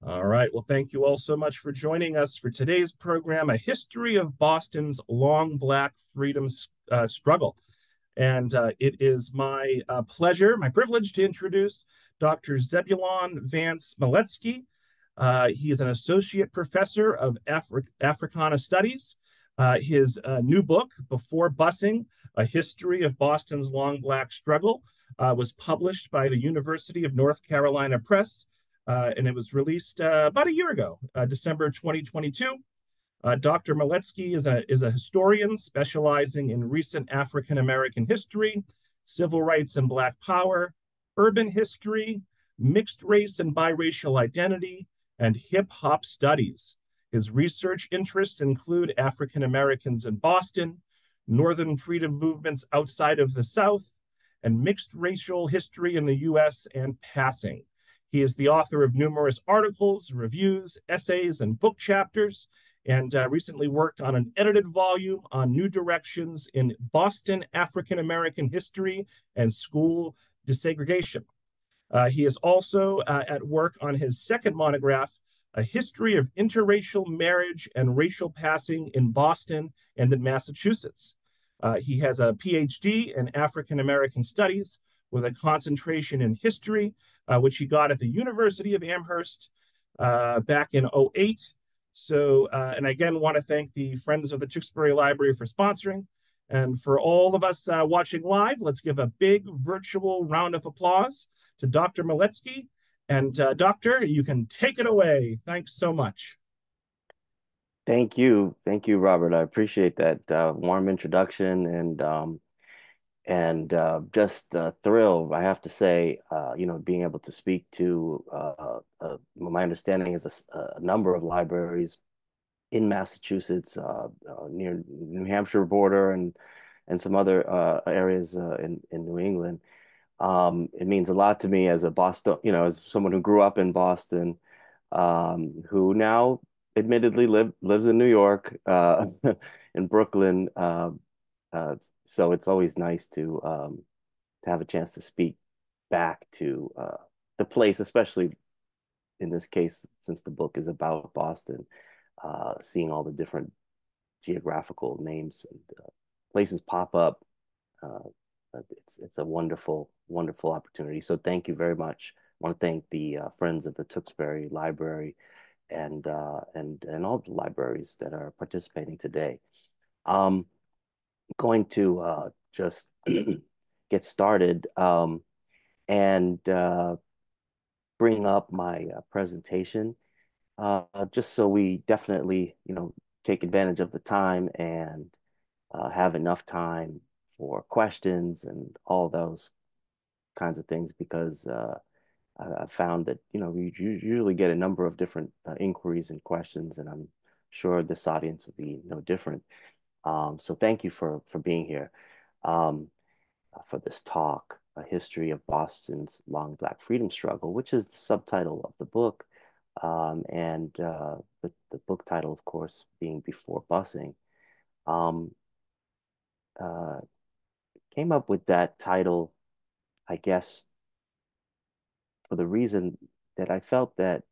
All right. Well, thank you all so much for joining us for today's program, A History of Boston's Long Black Freedom Struggle. And it is my pleasure, my privilege to introduce Dr. Zebulon Vance Miletsky. He is an associate professor of Africana Studies. His new book, Before Busing, A History of Boston's Long Black Struggle, was published by the University of North Carolina Press, and it was released about a year ago, December 2022. Dr. Miletsky is a historian specializing in recent African American history, civil rights and Black power, urban history, mixed race and biracial identity, and hip hop studies. His research interests include African Americans in Boston, Northern freedom movements outside of the South, and mixed racial history in the US and passing. He is the author of numerous articles, reviews, essays, and book chapters, and recently worked on an edited volume on new directions in Boston African American history and school desegregation. He is also at work on his second monograph, A History of Interracial Marriage and Racial Passing in Boston and in Massachusetts. He has a PhD in African American Studies with a concentration in history, which he got at the University of Amherst back in '08. So, and again, want to thank the Friends of the Tewksbury Library for sponsoring. And for all of us watching live, let's give a big virtual round of applause to Dr. Miletsky. And Doctor, you can take it away. Thanks so much. Thank you. Thank you, Robert. I appreciate that warm introduction and just thrilled, I have to say, being able to speak to my understanding is a number of libraries in Massachusetts, near New Hampshire border and some other areas in New England. It means a lot to me as a Boston, as someone who grew up in Boston, who now admittedly lives in New York, in Brooklyn. So it's always nice to have a chance to speak back to the place, especially in this case, since the book is about Boston, seeing all the different geographical names and places pop up. Uh, it's a wonderful, wonderful opportunity. So thank you very much. I want to thank the Friends of the Tewksbury Library and all the libraries that are participating today. Going to just get started and bring up my presentation, just so we definitely, take advantage of the time and have enough time for questions and all those kinds of things, because I found that, we usually get a number of different inquiries and questions, and I'm sure this audience will be no different. So thank you for being here for this talk, A History of Boston's Long Black Freedom Struggle, which is the subtitle of the book, and the book title, of course, being Before Busing. Um, uh, Came up with that title, I guess, for the reason that I felt that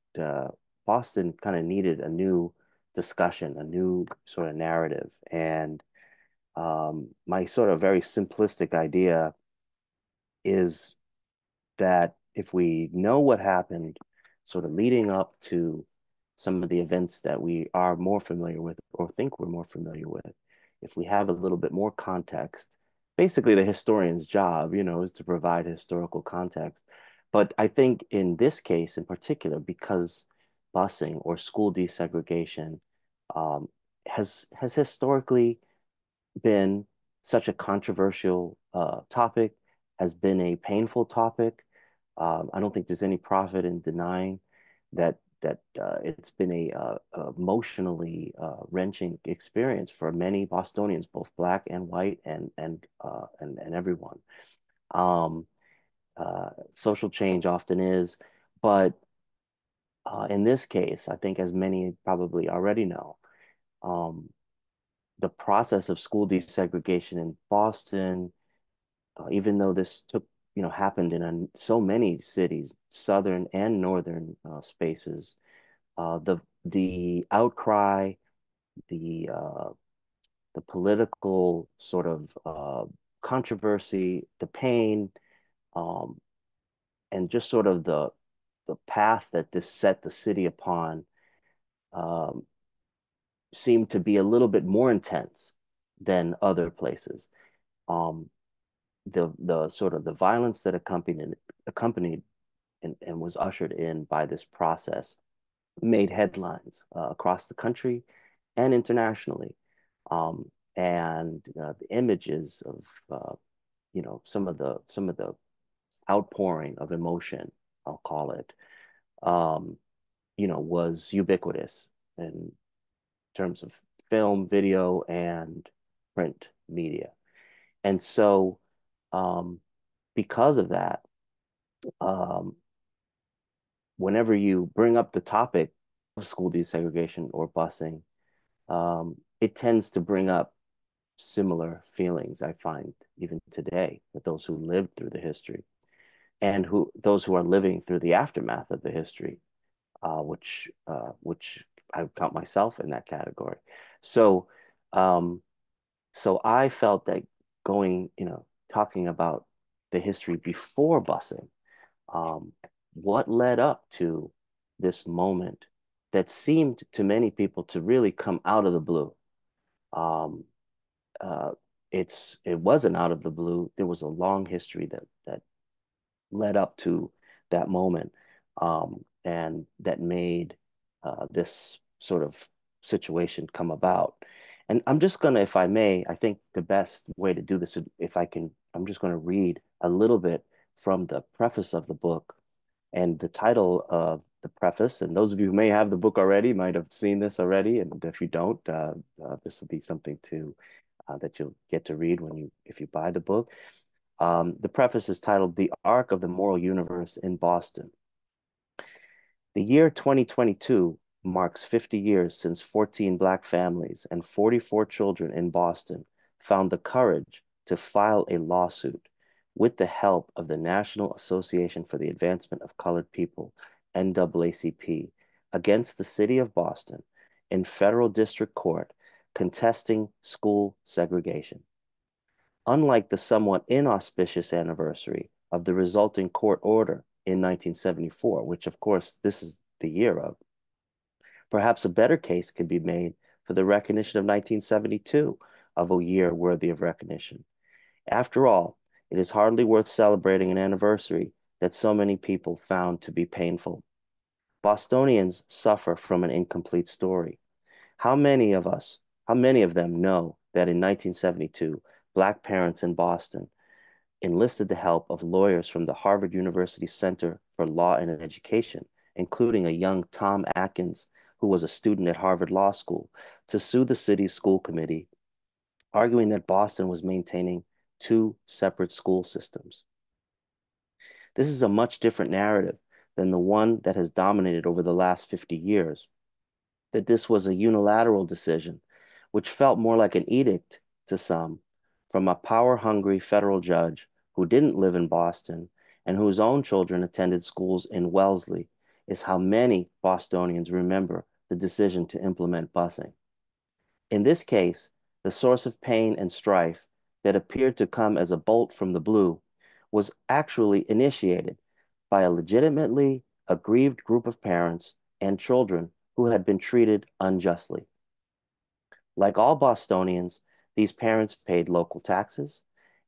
Boston kind of needed a new discussion, a new sort of narrative. And my sort of very simplistic idea is that if we know what happened sort of leading up to some of the events that we are more familiar with or think we're more familiar with, if we have a little bit more context, basically the historian's job, is to provide historical context. But I think in this case in particular, because busing or school desegregation um, has historically been such a controversial topic, has been a painful topic. I don't think there's any profit in denying that it's been a emotionally wrenching experience for many Bostonians, both black and white and everyone. Um, Social change often is, but in this case, I think as many probably already know, um, the process of school desegregation in Boston, even though this happened in so many cities, southern and northern spaces, The outcry, the the political sort of controversy, the pain, um, and just sort of the path that this set the city upon um, seemed to be a little bit more intense than other places. Um, the sort of the violence that accompanied and was ushered in by this process made headlines across the country and internationally. And the images of some of the outpouring of emotion, I'll call it, um, was ubiquitous in terms of film, video, and print media. And so, um, because of that, um, whenever you bring up the topic of school desegregation or busing, it tends to bring up similar feelings I find even today with those who lived through the history and who those who are living through the aftermath of the history, which I count myself in that category. So, um, so I felt that talking about the history before busing, um, what led up to this moment that seemed to many people to really come out of the blue. Um, uh, it wasn't out of the blue. There was a long history that led up to that moment, and that made this sort of situation come about. And I'm just gonna, if I may, I think the best way to do this, if I can, I'm just gonna read a little bit from the preface of the book and the title of the preface. And those of you who may have the book already might have seen this already. And if you don't, this will be something that you'll get to read if you buy the book. The preface is titled "The Arc of the Moral Universe in Boston." The year 2022 marks 50 years since 14 Black families and 44 children in Boston found the courage to file a lawsuit with the help of the National Association for the Advancement of Colored People, NAACP, against the city of Boston in federal district court contesting school segregation. Unlike the somewhat inauspicious anniversary of the resulting court order in 1974, which of course this is the year of, perhaps a better case can be made for the recognition of 1972 of a year worthy of recognition. After all, it is hardly worth celebrating an anniversary that so many people found to be painful. Bostonians suffer from an incomplete story. How many of us, how many of them know that in 1972, Black parents in Boston enlisted the help of lawyers from the Harvard University Center for Law and Education, including a young Tom Atkins, who was a student at Harvard Law School, to sue the city's school committee, arguing that Boston was maintaining two separate school systems. This is a much different narrative than the one that has dominated over the last 50 years, that this was a unilateral decision, which felt more like an edict to some from a power-hungry federal judge who didn't live in Boston and whose own children attended schools in Wellesley, is how many Bostonians remember the decision to implement busing. In this case, the source of pain and strife that appeared to come as a bolt from the blue was actually initiated by a legitimately aggrieved group of parents and children who had been treated unjustly. Like all Bostonians, these parents paid local taxes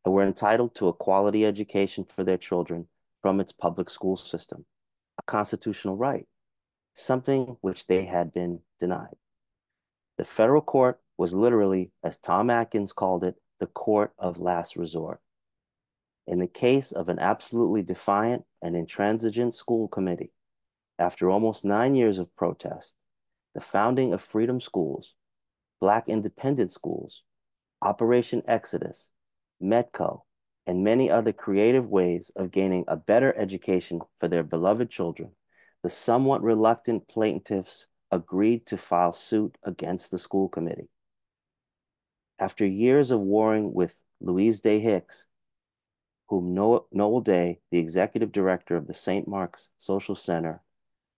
and were entitled to a quality education for their children from its public school system, a constitutional right, something which they had been denied. The federal court was literally, as Tom Atkins called it, the court of last resort. In the case of an absolutely defiant and intransigent school committee, after almost 9 years of protest, the founding of Freedom Schools, Black independent schools, Operation Exodus, Metco, and many other creative ways of gaining a better education for their beloved children, the somewhat reluctant plaintiffs agreed to file suit against the school committee. After years of warring with Louise Day Hicks, whom Noel Day, the executive director of the St. Mark's Social Center,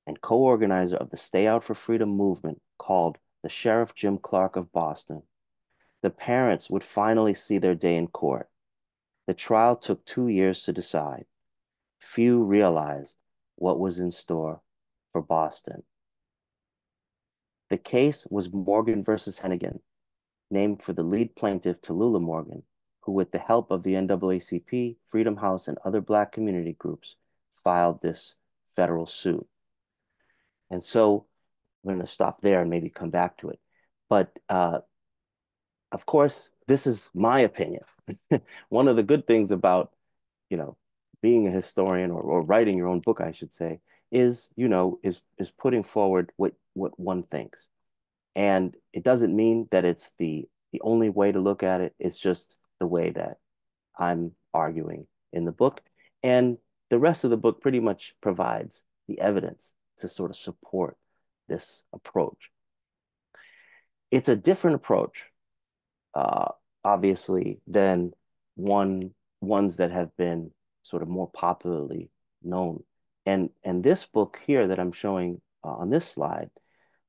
and co-organizer of the Stay Out for Freedom movement called the Sheriff Jim Clark of Boston. The parents would finally see their day in court. The trial took 2 years to decide. Few realized what was in store for Boston. The case was Morgan versus Hennigan, named for the lead plaintiff, Tallulah Morgan, who, with the help of the NAACP, Freedom House, and other Black community groups, filed this federal suit. And so I'm going to stop there and maybe come back to it. But of course, this is my opinion. One of the good things about, you know, being a historian or writing your own book, I should say, is, is putting forward what one thinks. And it doesn't mean that it's the only way to look at it. It's just the way that I'm arguing in the book. And the rest of the book pretty much provides the evidence to sort of support this approach. It's a different approach, uh, obviously, than ones that have been sort of more popularly known. And this book here that I'm showing on this slide,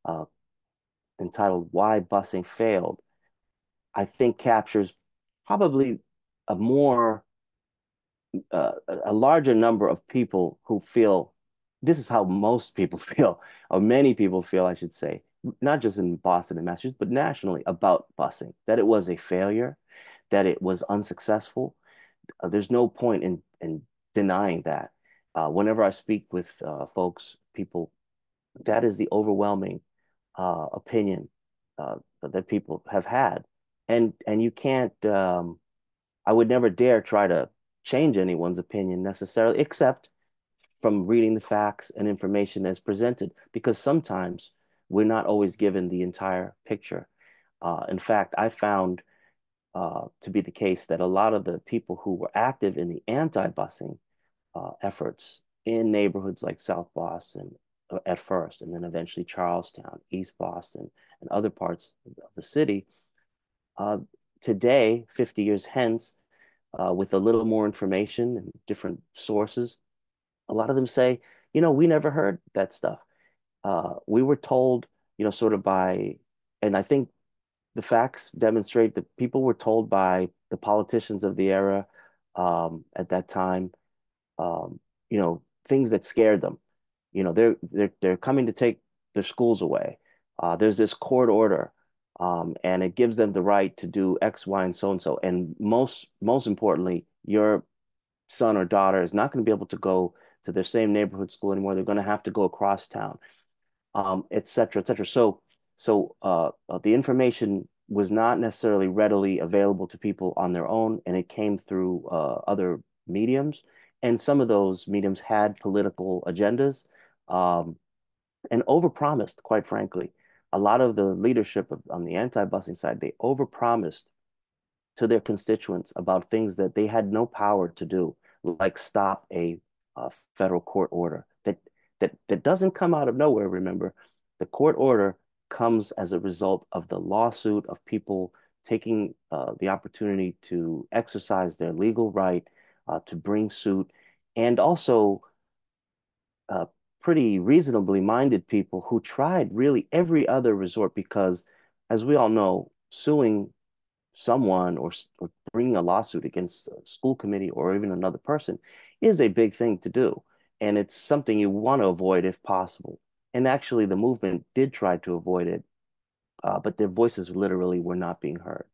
uh, entitled "Why Busing Failed," I think captures probably a more a larger number of people who feel this is how most people feel, or many people feel, I should say, not just in Boston and Massachusetts, but nationally about busing, that it was a failure, that it was unsuccessful. There's no point in denying that. Whenever I speak with people, that is the overwhelming opinion that people have had, and you can't. I would never dare try to change anyone's opinion necessarily, except from reading the facts and information as presented, because sometimes we're not always given the entire picture. In fact, I found to be the case that a lot of the people who were active in the anti-busing efforts in neighborhoods like South Boston at first, and then eventually Charlestown, East Boston, and other parts of the city, uh, today, 50 years hence, with a little more information and different sources, a lot of them say, we never heard that stuff. We were told, sort of by, and I think the facts demonstrate that people were told by the politicians of the era at that time, things that scared them. They're coming to take their schools away. There's this court order, and it gives them the right to do X, Y, and so and so. And most importantly, your son or daughter is not going to be able to go to their same neighborhood school anymore. They're going to have to go across town, et cetera, et cetera. So the information was not necessarily readily available to people on their own, and it came through other mediums. And some of those mediums had political agendas, um, and overpromised, quite frankly. A lot of the leadership on the anti-busing side, they overpromised to their constituents about things that they had no power to do, like stop a federal court order that doesn't come out of nowhere. Remember, the court order comes as a result of the lawsuit of people taking the opportunity to exercise their legal right to bring suit, and also uh, pretty reasonably minded people who tried really every other resort because, as we all know, suing someone or bringing a lawsuit against a school committee or even another person is a big thing to do. And it's something you want to avoid if possible. And actually, the movement did try to avoid it, but their voices literally were not being heard.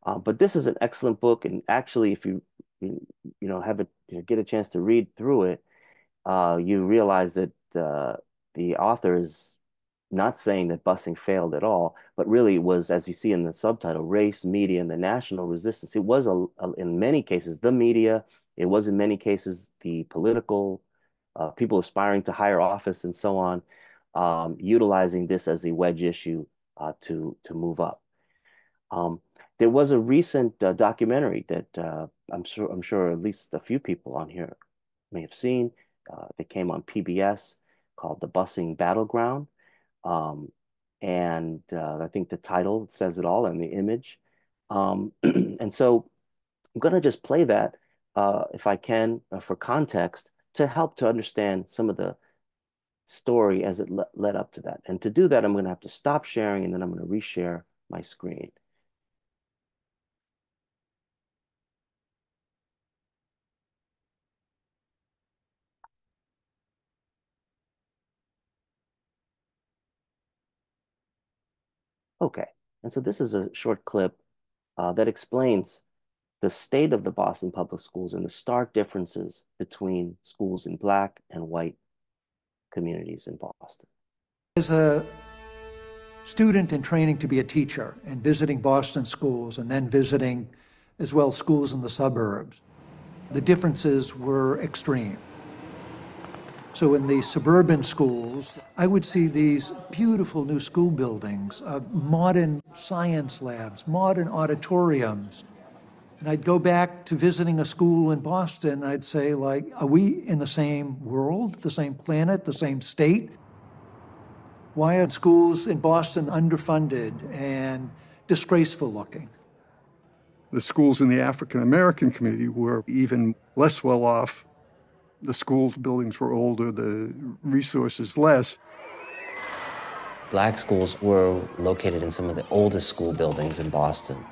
But this is an excellent book. And actually, if have get a chance to read through it, you realize that the author is not saying that busing failed at all, but really was, as you see in the subtitle, race, media, and the national resistance. It was in many cases the media. It was in many cases the political people aspiring to higher office and so on, utilizing this as a wedge issue to move up. Um, there was a recent documentary that I'm sure at least a few people on here may have seen. That came on PBS called "The Busing Battleground." Um, and I think the title says it all and the image. And so I'm going to just play that, if I can, for context to help to understand some of the story as it led up to that. And to do that, I'm going to have to stop sharing and then I'm going to reshare my screen. Okay. And so this is a short clip that explains the state of the Boston public schools and the stark differences between schools in Black and white communities in Boston. As a student in training to be a teacher and visiting Boston schools and then visiting as well schools in the suburbs, the differences were extreme. So in the suburban schools, I would see these beautiful new school buildings, modern science labs, modern auditoriums. And I'd go back to visiting a school in Boston, I'd say, like, are we in the same world, the same planet, the same state? Why are schools in Boston underfunded and disgraceful looking? The schools in the African American community were even less well off. The school buildings were older, the resources less. Black schools were located in some of the oldest school buildings in Boston.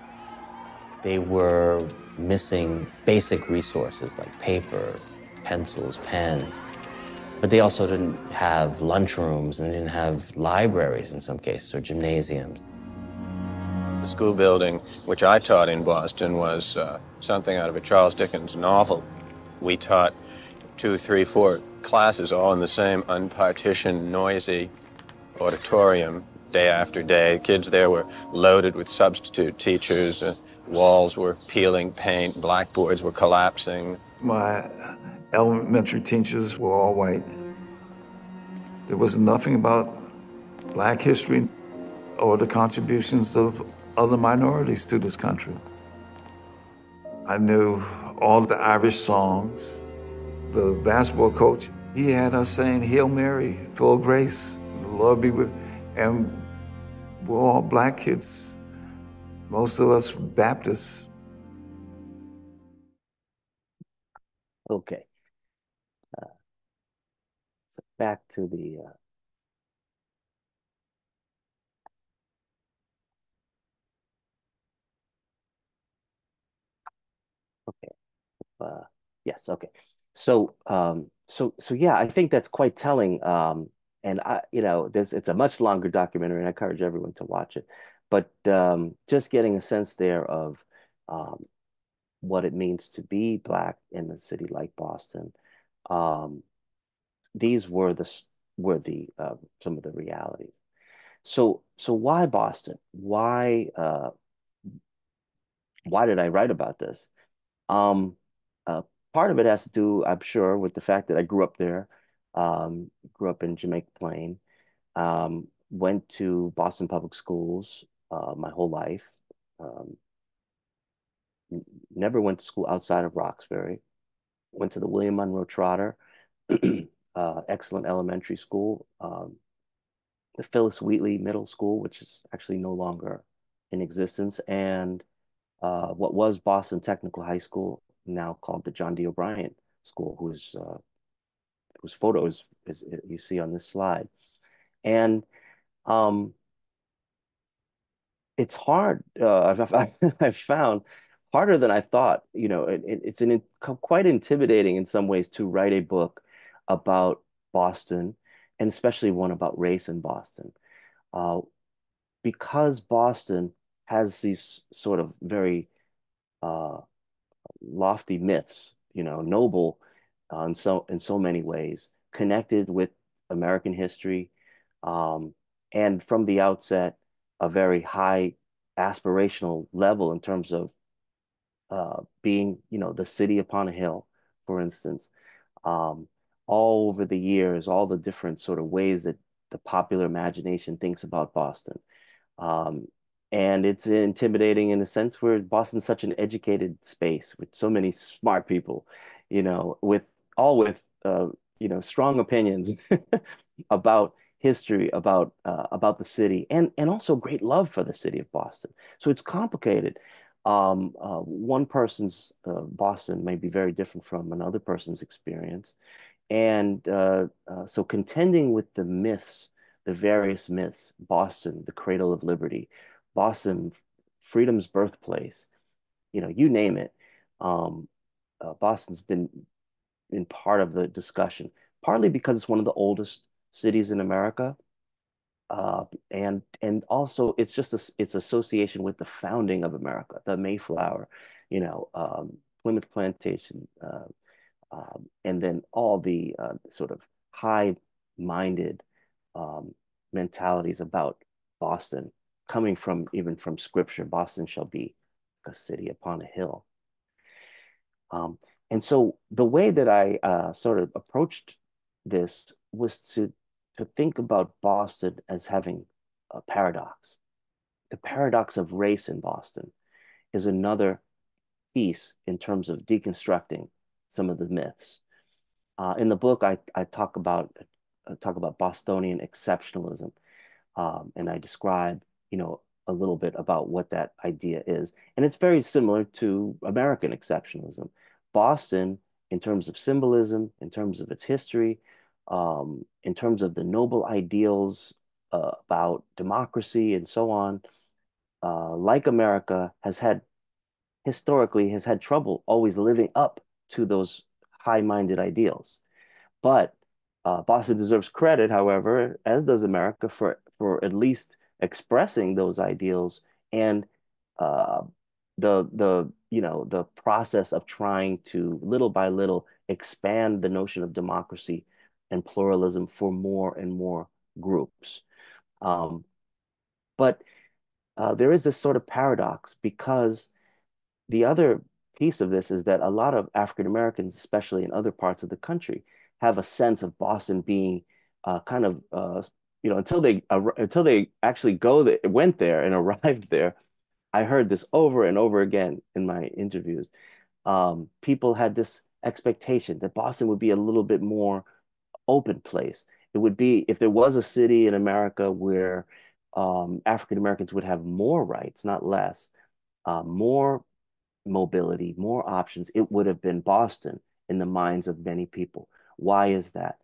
They were missing basic resources like paper, pencils, pens. But they also didn't have lunchrooms and they didn't have libraries in some cases or gymnasiums. The school building, which I taught in Boston, was something out of a Charles Dickens novel. We taught 2, 3, 4 classes all in the same unpartitioned, noisy auditorium day after day. Kids there were loaded with substitute teachers. Walls were peeling paint. Blackboards were collapsing. My elementary teachers were all white. There was nothing about Black history or the contributions of other minorities to this country. I knew all the Irish songs. The basketball coach, he had us saying, Hail Mary, full of grace, the Lord be with, and we're all Black kids. Most of us Baptists. Okay. So back to the okay. Yes, okay. So yeah, I think that's quite telling. And it's a much longer documentary, and I encourage everyone to watch it. But just getting a sense there of um, what it means to be Black in a city like Boston. Um, these were the some of the realities. So why Boston? Why did I write about this? Um, uh, Part of it has to do, I'm sure, with the fact that I grew up there, grew up in Jamaica Plain, went to Boston Public Schools my whole life. Um, Never went to school outside of Roxbury. Went to the William Monroe Trotter, excellent elementary school, the Phyllis Wheatley Middle School, which is actually no longer in existence, and what was Boston Technical High School, now called the John D. O'Brien School, whose photo is you see on this slide. And um, it's hard. I've found harder than I thought. It's quite intimidating in some ways to write a book about Boston, and especially one about race in Boston, uh, because Boston has these sort of very uh, lofty myths, noble in so many ways, connected with American history, um, and from the outset, a very high aspirational level in terms of being, the city upon a hill, for instance. Um, all over the years, all the different sort of ways that the popular imagination thinks about Boston. Um, and it's intimidating in the sense where Boston's such an educated space with so many smart people, with strong opinions about history, about the city, and also great love for the city of Boston. So it's complicated. One person's Boston may be very different from another person's experience, And so contending with the myths, the various myths, Boston, the cradle of liberty, Boston, freedom's birthplace, you name it. Um, Boston's been part of the discussion, partly because it's one of the oldest cities in America. And also it's just its association with the founding of America, the Mayflower, Plymouth Plantation, and then all the sort of high-minded mentalities about Boston coming from even from scripture. Boston shall be a city upon a hill. And so the way that I sort of approached this was to think about Boston as having a paradox. The paradox of race in Boston is another piece in terms of deconstructing some of the myths. In the book, I talk about Bostonian exceptionalism, and I describe, a little bit about what that idea is. And it's very similar to American exceptionalism. Boston, in terms of symbolism, in terms of its history, in terms of the noble ideals about democracy and so on, like America, historically has had trouble always living up to those high-minded ideals. But Boston deserves credit, however, as does America, for at least expressing those ideals and uh, the process of trying to little by little expand the notion of democracy and pluralism for more and more groups. Um, but there is this sort of paradox because the other piece of this is that a lot of African Americans, especially in other parts of the country, have a sense of Boston being kind of until they actually went there and arrived there. I heard this over and over again in my interviews. People had this expectation that Boston would be a little bit more open place. It would be if there was a city in America where African Americans would have more rights, not less, more mobility, more options, it would have been Boston in the minds of many people. Why is that?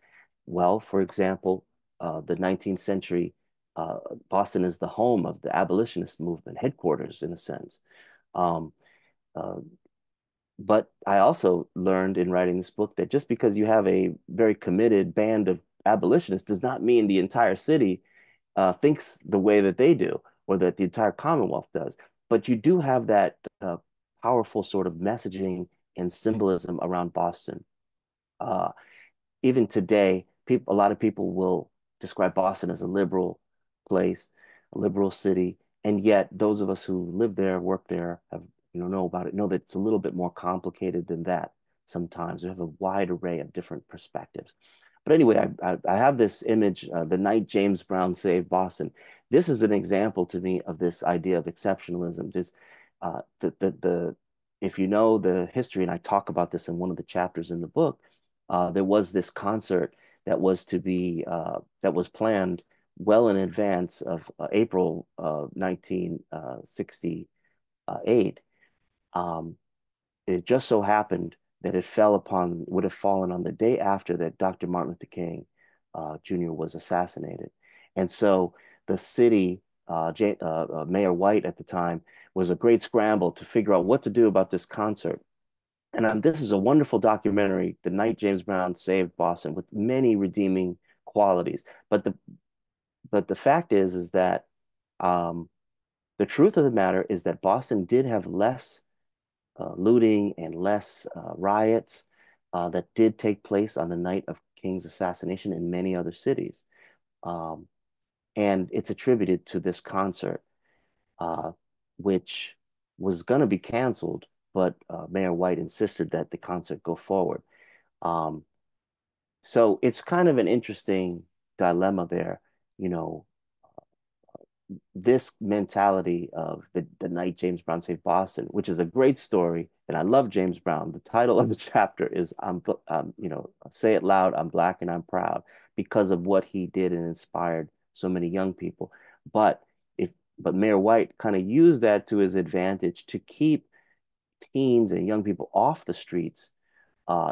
Well, for example, the 19th century, uh, Boston is the home of the abolitionist movement, headquarters in a sense. Um, uh, but I also learned in writing this book that just because you have a very committed band of abolitionists does not mean the entire city thinks the way that they do or that the entire Commonwealth does. But you do have that powerful sort of messaging and symbolism around Boston. Uh, Even today, a lot of people will describe Boston as a liberal place, a liberal city, and yet those of us who live there, work there, know about it, know that it's a little bit more complicated than that. Sometimes we have a wide array of different perspectives. But anyway, I have this image, the night James Brown saved Boston. This is an example to me of this idea of exceptionalism. This, the if you know the history, and I talk about this in one of the chapters in the book, there was this concert that was planned well in advance of April 1968. Um, it just so happened that would have fallen on the day after that Dr. Martin Luther King Jr. was assassinated. And so the city, Mayor White at the time, was a great scramble to figure out what to do about this concert. And this is a wonderful documentary, The Night James Brown Saved Boston, with many redeeming qualities. But the fact is that um, the truth of the matter is that Boston did have less looting and less riots that did take place on the night of King's assassination in many other cities. Um, and it's attributed to this concert, uh, which was going to be canceled, but Mayor White insisted that the concert go forward. Um, so it's kind of an interesting dilemma there, you know, this mentality of the night James Brown saved Boston, which is a great story. And I love James Brown. The title of the chapter is Say It Loud, I'm Black and I'm Proud, because of what he did and inspired so many young people. But but Mayor White kind of used that to his advantage to keep teens and young people off the streets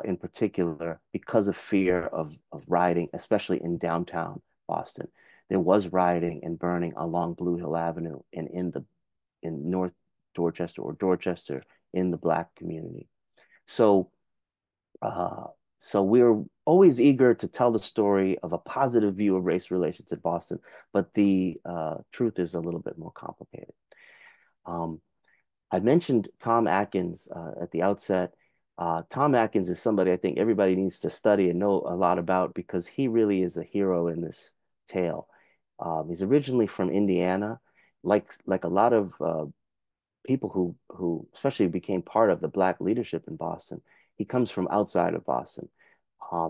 in particular, because of fear of rioting, especially in downtown Boston. There was rioting and burning along Blue Hill Avenue and in North Dorchester or Dorchester in the Black community. So, uh, so we're always eager to tell the story of a positive view of race relations in Boston, but the truth is a little bit more complicated. Um, I mentioned Tom Atkins at the outset. Tom Atkins is somebody I think everybody needs to study and know a lot about because he really is a hero in this tale. He's originally from Indiana, like a lot of people who especially became part of the Black leadership in Boston. He comes from outside of Boston.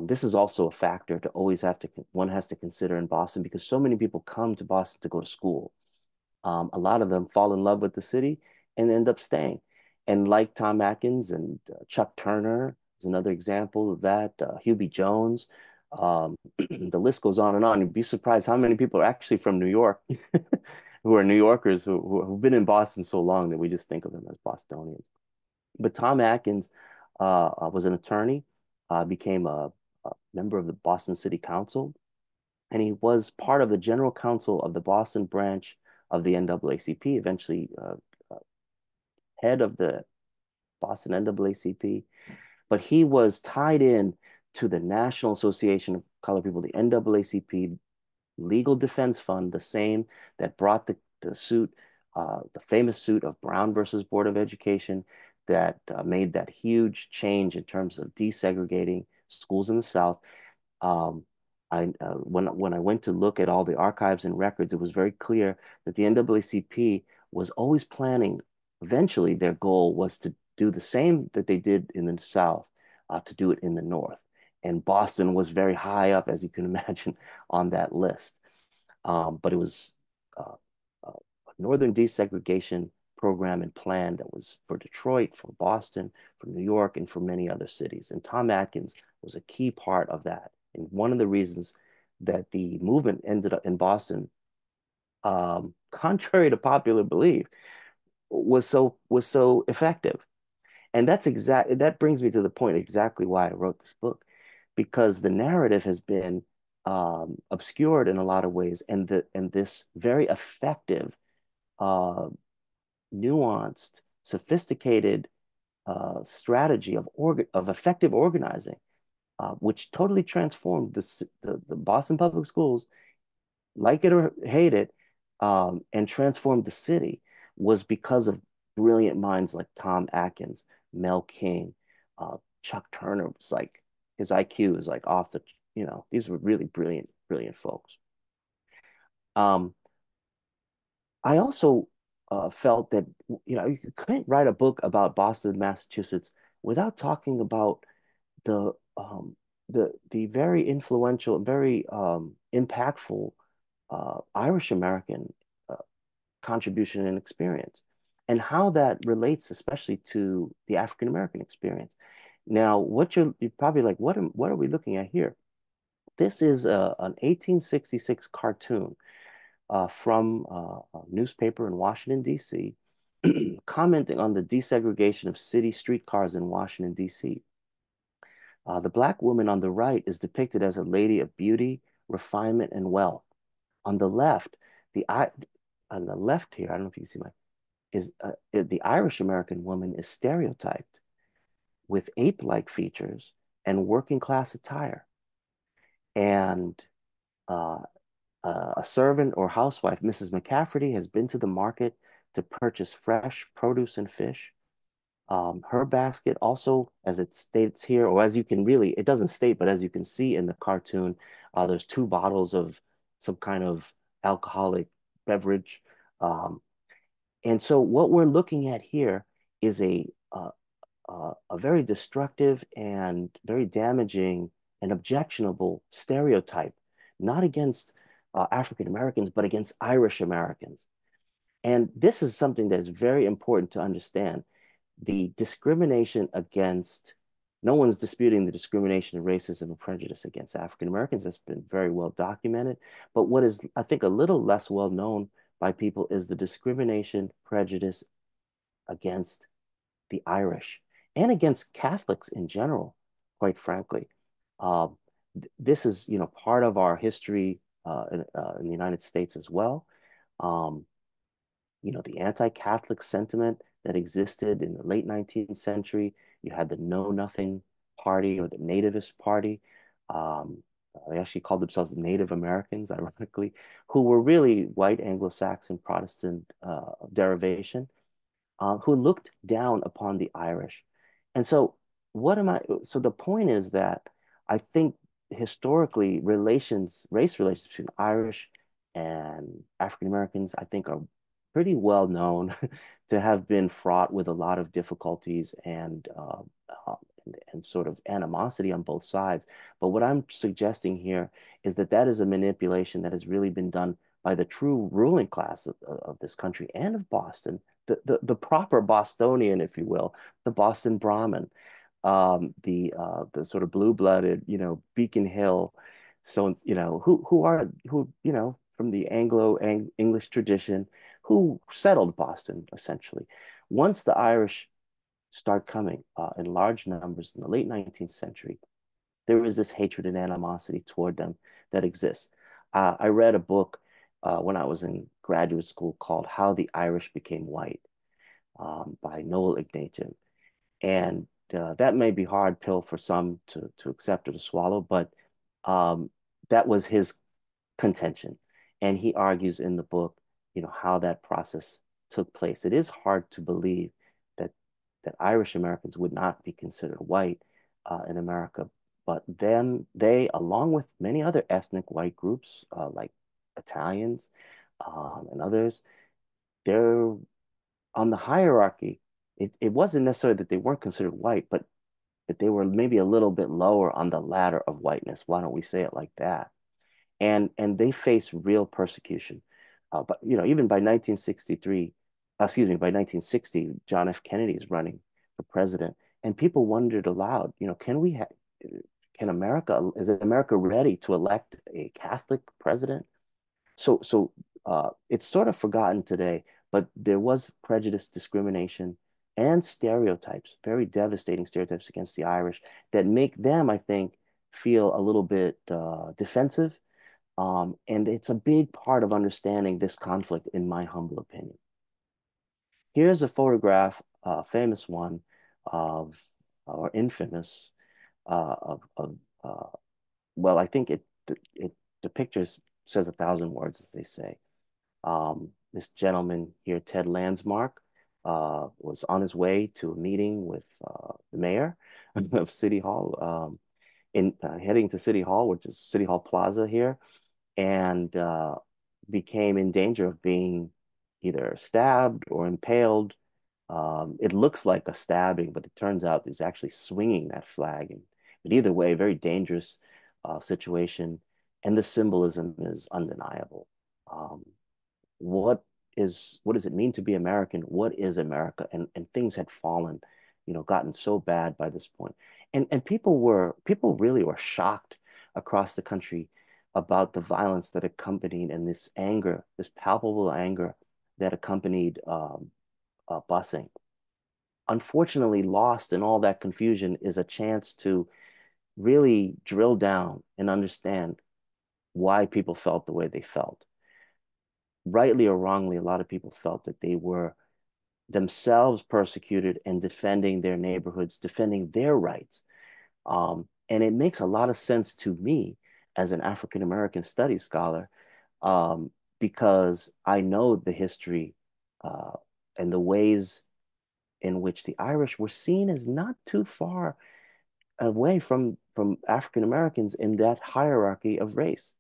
This is also a factor to always have to one has to consider in Boston because so many people come to Boston to go to school. A lot of them fall in love with the city and end up staying. And like Tom Atkins and Chuck Turner is another example of that, Hubie Jones, the list goes on and on. You'd be surprised how many people are actually from New York who are New Yorkers who've been in Boston so long that we just think of them as Bostonians. But Tom Atkins was an attorney, became a member of the Boston City Council, and he was part of the general council of the Boston branch of the NAACP, eventually head of the Boston NAACP. But he was tied in to the National Association of Colored People, the NAACP Legal Defense Fund, the same that brought the suit, the famous suit of Brown versus Board of Education that made that huge change in terms of desegregating schools in the South. Um, when I went to look at all the archives and records, it was very clear that the NAACP was always planning. Eventually, their goal was to do the same that they did in the South, to do it in the North. And Boston was very high up, as you can imagine, on that list. But it was uh, a northern desegregation program and plan that was for Detroit, for Boston, for New York, and for many other cities. And Tom Atkins was a key part of that. And one of the reasons that the movement ended up in Boston, contrary to popular belief, was so effective. And that brings me to the point exactly why I wrote this book, because the narrative has been obscured in a lot of ways, and this very effective, uh, nuanced, sophisticated strategy of effective organizing, which totally transformed the Boston Public Schools, like it or hate it, and transformed the city, was because of brilliant minds like Tom Atkins, Mel King, Chuck Turner. Was like his IQ is like off the, these were really brilliant, brilliant folks. Um, I also felt that you couldn't write a book about Boston, Massachusetts without talking about the the very influential, very impactful Irish American uh, contribution and experience, and how that relates, especially to the African American experience. Now, you're probably like, what are we looking at here? This is an 1866 cartoon from a newspaper in Washington, D.C., commenting on the desegregation of city streetcars in Washington, D.C. The Black woman on the right is depicted as a lady of beauty, refinement, and wealth. On the left, the on the left here, I don't know if you can see the Irish American woman is stereotyped with ape-like features and working class attire. And uh, a servant or housewife, Mrs. McCafferty, has been to the market to purchase fresh produce and fish. Her basket also, as it states here, or as you can really, it doesn't state, but as you can see in the cartoon, there's two bottles of some kind of alcoholic beverage. Um, and so what we're looking at here is a very destructive and very damaging and objectionable stereotype, not against African Americans, but against Irish Americans. And this is something that is very important to understand. The discrimination against, no one's disputing the discrimination and racism and prejudice against African Americans. That's been very well documented. But what is, I think, a little less well known by people is the discrimination, prejudice against the Irish and against Catholics in general. quite frankly. Um, this is, part of our history in the United States as well. Um, the anti-Catholic sentiment that existed in the late 19th century. You had the Know Nothing Party or the Nativist Party. Um, they actually called themselves the Native Americans, ironically, who were really white Anglo-Saxon Protestant derivation, who looked down upon the Irish. And so, so the point is that I think historically race relations between Irish and African Americans, I think are pretty well known to have been fraught with a lot of difficulties and sort of animosity on both sides. But what I'm suggesting here is that that is a manipulation that has really been done by the true ruling class of this country and of Boston, the proper Bostonian, if you will, the Boston Brahmin, the sort of blue-blooded, Beacon Hill, so who from the Anglo-English tradition, who settled Boston essentially. Once the Irish start coming in large numbers in the late 19th century, there is this hatred and animosity toward them that exists. I read a book when I was in graduate school called How the Irish Became White by Noel Ignatian. And that may be hard pill for some to accept or to swallow, but um, that was his contention. And he argues in the book, how that process took place. It is hard to believe that Irish Americans would not be considered white in America, but then they, along with many other ethnic white groups like Italians and others, they're on the hierarchy. It wasn't necessarily that they weren't considered white, but that they were maybe a little bit lower on the ladder of whiteness. Why don't we say it like that? And they face real persecution. But even by 1963, excuse me, by 1960, John F. Kennedy is running for president, and people wondered aloud, is America ready to elect a Catholic president? So it's sort of forgotten today, but there was prejudice, discrimination, and stereotypes, very devastating stereotypes against the Irish that make them, I think, feel a little bit defensive. And it's a big part of understanding this conflict, in my humble opinion. Here's a photograph, a famous one of, or infamous, of well, I think the picture says 1,000 words, as they say. This gentleman here, Ted Landsmark, was on his way to a meeting with the mayor of City Hall, heading to City Hall, which is City Hall Plaza here, and became in danger of being either stabbed or impaled. It looks like a stabbing, but it turns out he's actually swinging that flag. But either way, very dangerous situation, and the symbolism is undeniable. Um, what does it mean to be American? What is America? And things had fallen, gotten so bad by this point. And people really were shocked across the country about the violence that accompanied and this anger, this palpable anger that accompanied busing. Unfortunately, lost in all that confusion is a chance to really drill down and understand why people felt the way they felt. Rightly or wrongly, a lot of people felt that they were themselves persecuted and defending their neighborhoods, defending their rights. And it makes a lot of sense to me as an African American studies scholar, because I know the history uh, and the ways in which the Irish were seen as not too far away from African Americans in that hierarchy of race.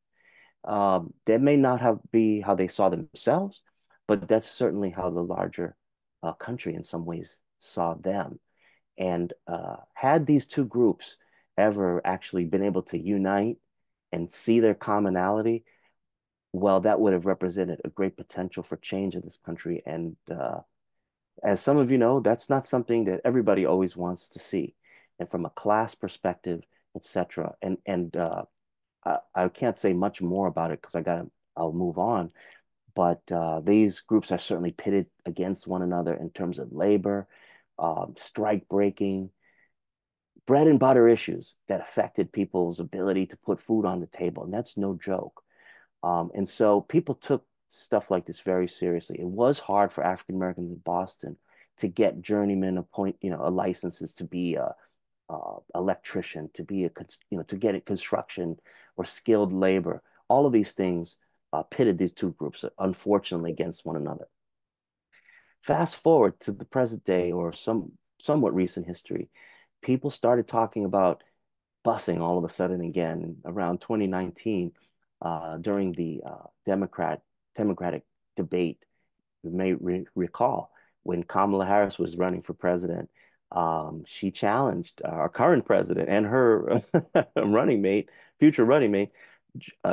That may not have be how they saw themselves, but that's certainly how the larger country in some ways saw them. And had these two groups ever actually been able to unite and see their commonality, well, that would have represented a great potential for change in this country. And as some of you know, that's not something that everybody always wants to see. And from a class perspective, etc. And I can't say much more about it because I'll move on. But these groups are certainly pitted against one another in terms of labor, strike breaking, bread and butter issues that affected people's ability to put food on the table. And that's no joke. And so people took stuff like this very seriously. It was hard for African Americans in Boston to get journeyman licenses to be a electrician, to be to get a construction or skilled labor. All of these things pitted these two groups, unfortunately, against one another. Fast forward to the present day or somewhat recent history, people started talking about busing all of a sudden again around 2019 during the Democratic debate. You may recall when Kamala Harris was running for president, she challenged our current president and her future running mate,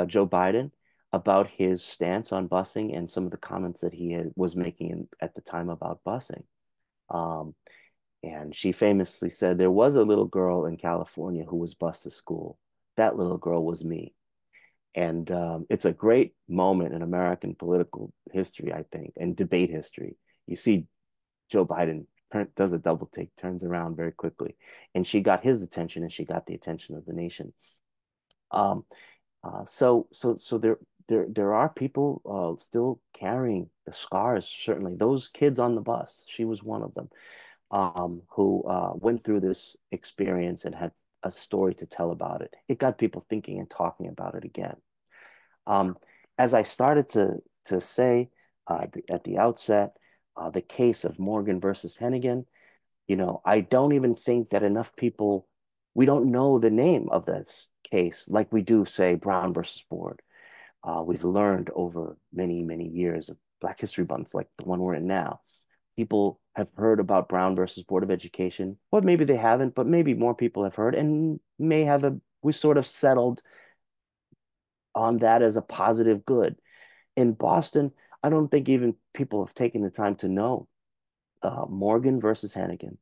Joe Biden, about his stance on busing and some of the comments that was making at the time about busing. Um, and she famously said, there was a little girl in California who was bused to school. That little girl was me. And it's a great moment in American political history, I think, and debate history. You see Joe Biden does a double take, turns around very quickly. And she got his attention and she got the attention of the nation. Um, so there are people still carrying the scars, certainly. Those kids on the bus, she was one of them, who went through this experience and had a story to tell about it. It got people thinking and talking about it again. Um, as I started to say at the outset, the case of Morgan versus Hennigan, I don't even think that enough people, we don't know the name of this case like we do, say, Brown versus Board. We've learned over many, many years of Black History Months, like the one we're in now. People have heard about Brown versus Board of Education, or maybe they haven't, but maybe more people have heard and we sort of settled on that as a positive good. In Boston, I don't think even people have taken the time to know Morgan versus Hannigan.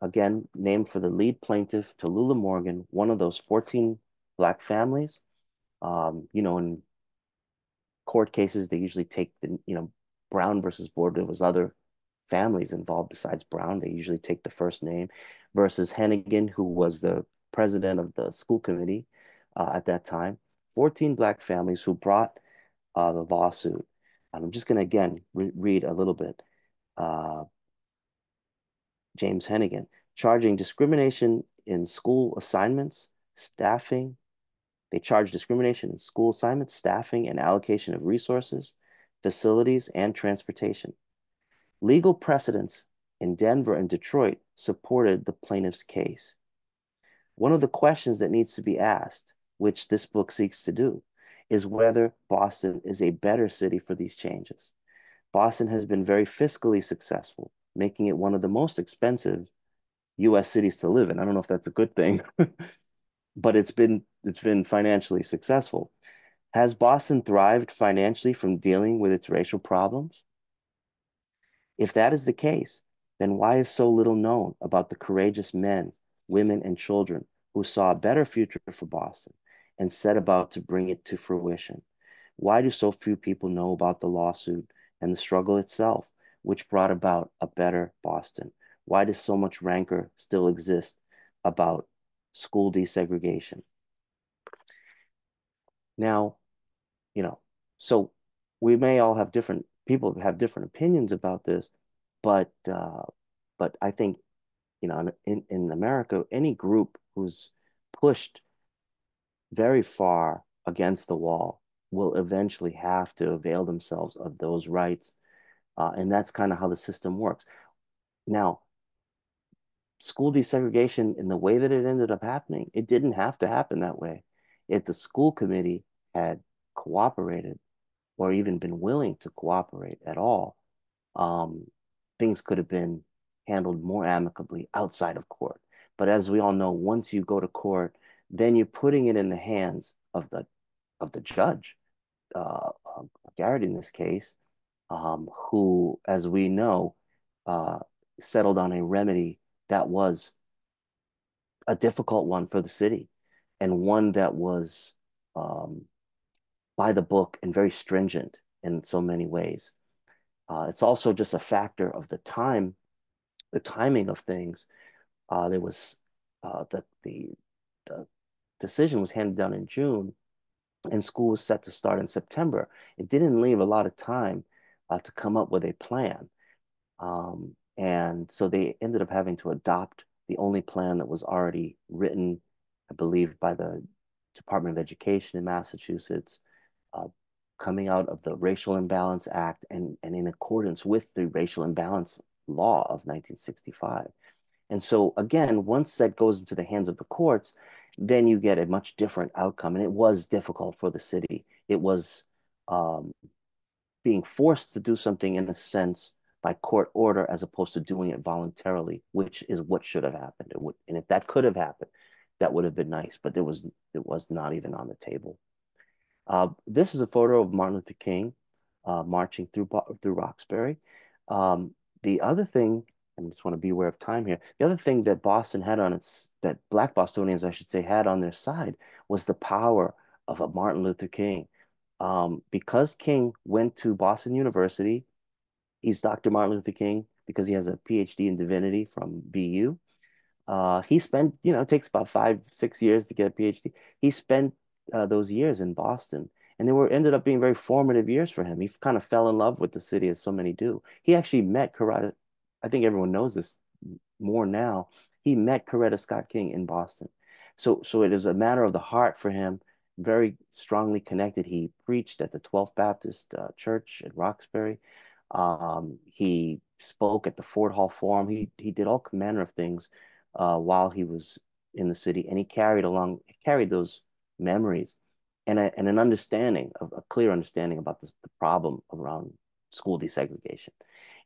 Again, named for the lead plaintiff, Tallulah Morgan, one of those 14 Black families. In court cases, they usually take Brown versus Board. There was other families involved besides Brown. They usually take the first name versus Hennigan, who was the president of the school committee at that time. 14 Black families who brought the lawsuit. And I'm just going to, again, read a little bit. James Hennigan, charging discrimination in school assignments, staffing. They charge discrimination in school assignments, staffing, and allocation of resources, facilities, and transportation. Legal precedents in Denver and Detroit supported the plaintiff's case. One of the questions that needs to be asked, which this book seeks to do, is whether Boston is a better city for these changes. Boston has been very fiscally successful, making it one of the most expensive U.S. cities to live in. I don't know if that's a good thing, but it's been financially successful. Has Boston thrived financially from dealing with its racial problems? If that is the case, then why is so little known about the courageous men, women, and children who saw a better future for Boston and set about to bring it to fruition? Why do so few people know about the lawsuit and the struggle itself, which brought about a better Boston? Why does so much rancor still exist about school desegregation? Now, so we may all have people have different opinions about this, but I think, in America, any group who's pushed very far against the wall will eventually have to avail themselves of those rights. And that's kind of how the system works. Now, school desegregation in the way that it ended up happening, it didn't have to happen that way. If the school committee had cooperated or even been willing to cooperate at all, things could have been handled more amicably outside of court. But as we all know, once you go to court, then you're putting it in the hands of the judge, Garrett in this case, who, as we know, settled on a remedy that was a difficult one for the city and one that was by the book and very stringent in so many ways. It's also just a factor of the timing of things. There was the decision was handed down in June, and school was set to start in September. It didn't leave a lot of time to come up with a plan. And so they ended up having to adopt the only plan that was already written, I believe, by the Department of Education in Massachusetts, uh, coming out of the Racial Imbalance Act and in accordance with the Racial Imbalance Law of 1965. And so, again, once that goes into the hands of the courts, then you get a much different outcome. And it was difficult for the city. It was um, being forced to do something in a sense by court order as opposed to doing it voluntarily, which is what should have happened. And if that could have happened, that would have been nice, but it was not even on the table. This is a photo of Martin Luther King marching through Roxbury. The other thing, I just want to be aware of time here. The other thing that Boston had on its, that Black Bostonians, I should say, had on their side was the power of a Martin Luther King. Because King went to Boston University, he's Dr. Martin Luther King because he has a PhD in divinity from BU. He spent, it takes about 5, 6 years to get a PhD. He spent those years in Boston, and they were ended up being very formative years for him. He kind of fell in love with the city, as so many do. He actually met Coretta. I think everyone knows this more now. He met Coretta Scott King in Boston, so it is a matter of the heart for him. Very strongly connected. He preached at the 12th Baptist Church at Roxbury. He spoke at the Ford Hall Forum. He did all manner of things while he was in the city, and he carried those memories and an understanding of a clear understanding about the problem around school desegregation.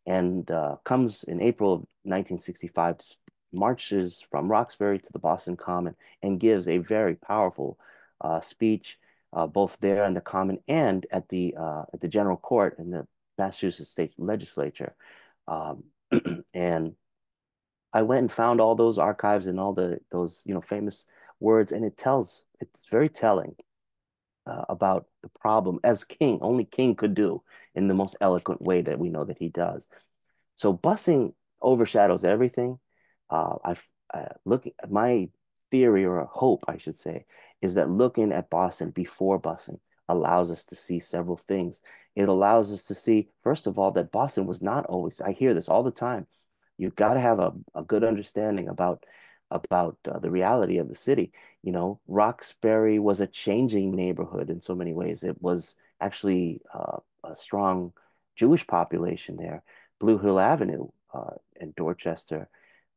And comes in April of 1965, marches from Roxbury to the Boston Common and gives a very powerful speech, both there in the Common and at the General Court in the Massachusetts State Legislature. Um, and I went and found all those archives and all those famous words, and it's very telling about the problem, as only King could do in the most eloquent way that we know that he does. So busing overshadows everything. Looking at my theory, or a hope, I should say, is that looking at Boston before busing allows us to see several things. It allows us to see, first of all, that Boston was not always, I hear this all the time. You've got to have a good understanding about the reality of the city. Roxbury was a changing neighborhood in so many ways. It was actually a strong Jewish population there. Blue Hill Avenue in Dorchester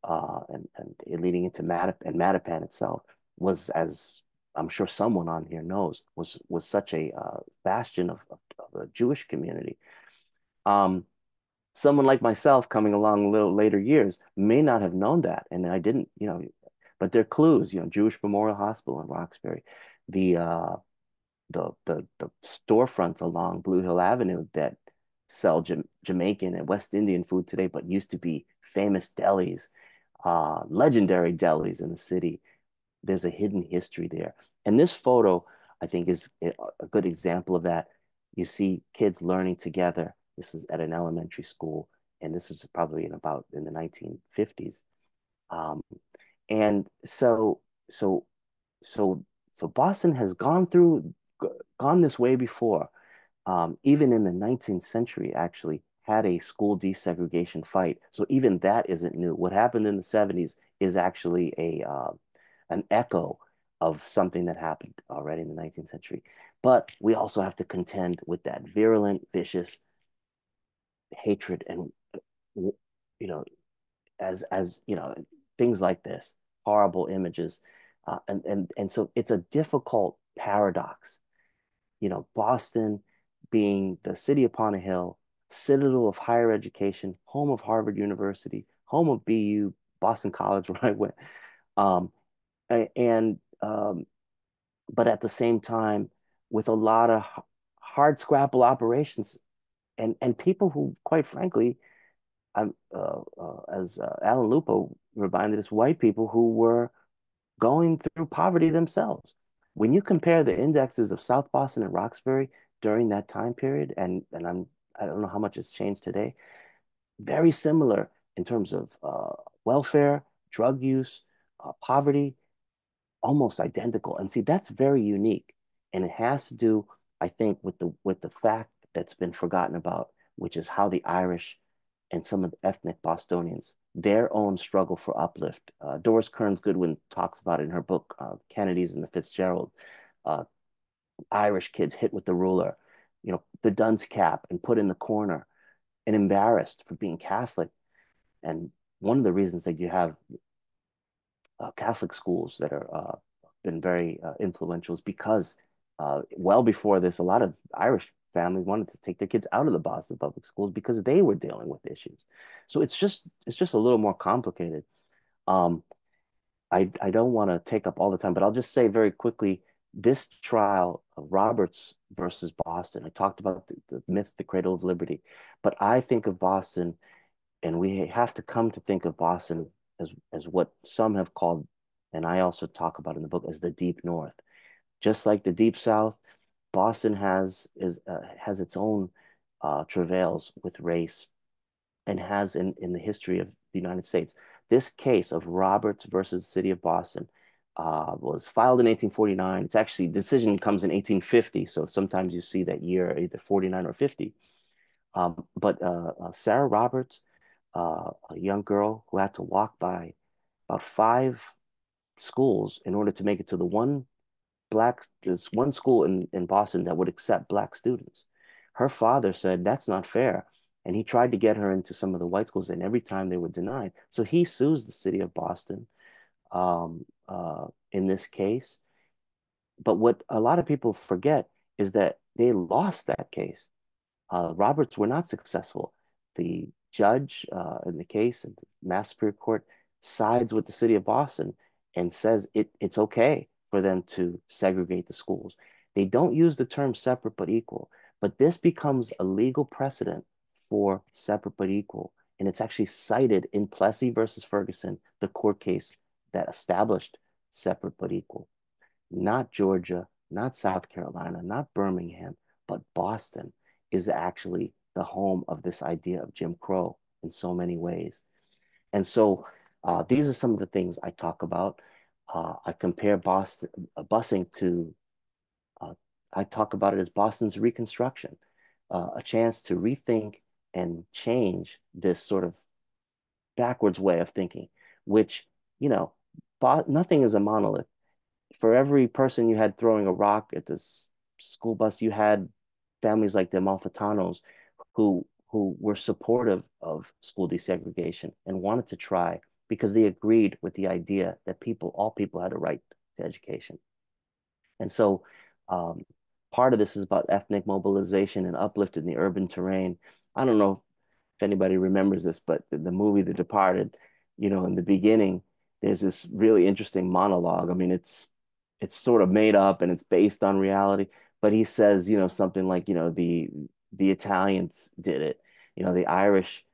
and leading into Mattapan itself was, as I'm sure someone on here knows, was such a bastion of a Jewish community. Someone like myself coming along a little later years may not have known that, and I didn't, but they're clues. Jewish Memorial Hospital in Roxbury, the the storefronts along Blue Hill Avenue that sell Jamaican and West Indian food today, but used to be famous delis, legendary delis in the city. There's a hidden history there. And this photo, I think, is a good example of that. You see kids learning together. This is at an elementary school, and this is probably in the 1950s. Um, and so so Boston has gone this way before. Even in the 19th century, actually had a school desegregation fight. So even that isn't new. What happened in the 70s is actually an echo of something that happened already in the 19th century. But we also have to contend with that virulent, vicious hatred and you know, as things like this, horrible images, and so it's a difficult paradox. Boston being the city upon a hill, citadel of higher education, home of Harvard University, home of BU, Boston College, where I went, um, and but at the same time, with a lot of hard scrapple operations and people who, quite frankly, as Alan Lupo reminded us, white people who were going through poverty themselves. When you compare the indexes of South Boston and Roxbury during that time period, and I don't know how much has changed today, very similar in terms of welfare, drug use, poverty, almost identical. And see, that's very unique. And it has to do, I think, with the fact that's been forgotten about, which is how the Irish and some of the ethnic Bostonians, their own struggle for uplift. Doris Kearns Goodwin talks about it in her book, Kennedy's and the Fitzgerald. Uh, Irish kids hit with the ruler, the dunce cap and put in the corner and embarrassed for being Catholic. And one of the reasons that you have Catholic schools that are been very influential is because well before this, a lot of Irish families wanted to take their kids out of the Boston public schools because they were dealing with issues. So it's just a little more complicated. Um, I don't want to take up all the time, but I'll just say very quickly, this trial of Roberts versus Boston, I talked about the myth, the cradle of liberty, but I think of Boston, and we have to come to think of Boston as what some have called, and I also talk about in the book, as the deep North. Just like the deep South, Boston has its own travails with race and has in the history of the United States. This case of Roberts versus the city of Boston was filed in 1849. It's actually, decision comes in 1850, so sometimes you see that year either 49 or 50. But Sarah Roberts, a young girl who had to walk by about 5 schools in order to make it to there's one school in Boston that would accept Black students. Her father said, that's not fair. And he tried to get her into some of the white schools, and every time they were denied. So he sues the city of Boston in this case. But what a lot of people forget is that they lost that case. Roberts were not successful. The judge in the case, in the Mass Superior Court, sides with the city of Boston and says it's okay for them to segregate the schools. They don't use the term separate but equal, but this becomes a legal precedent for separate but equal. And it's actually cited in Plessy versus Ferguson, the court case that established separate but equal. Not Georgia, not South Carolina, not Birmingham, but Boston is actually the home of this idea of Jim Crow in so many ways. And so these are some of the things I talk about. I compare Boston busing to, uh, I talk about it as Boston's Reconstruction, a chance to rethink and change this sort of backwards way of thinking, which, you know, nothing is a monolith. For every person you had throwing a rock at this school bus, you had families like the Amalfitanos who were supportive of school desegregation and wanted to try because they agreed with the idea that all people had a right to education. And so um, part of this is about ethnic mobilization and uplift in the urban terrain. I don't know if anybody remembers this, but the movie The Departed, in the beginning, there's this really interesting monologue. I mean, it's sort of made up and it's based on reality, but he says, something like, the Italians did it, the Irish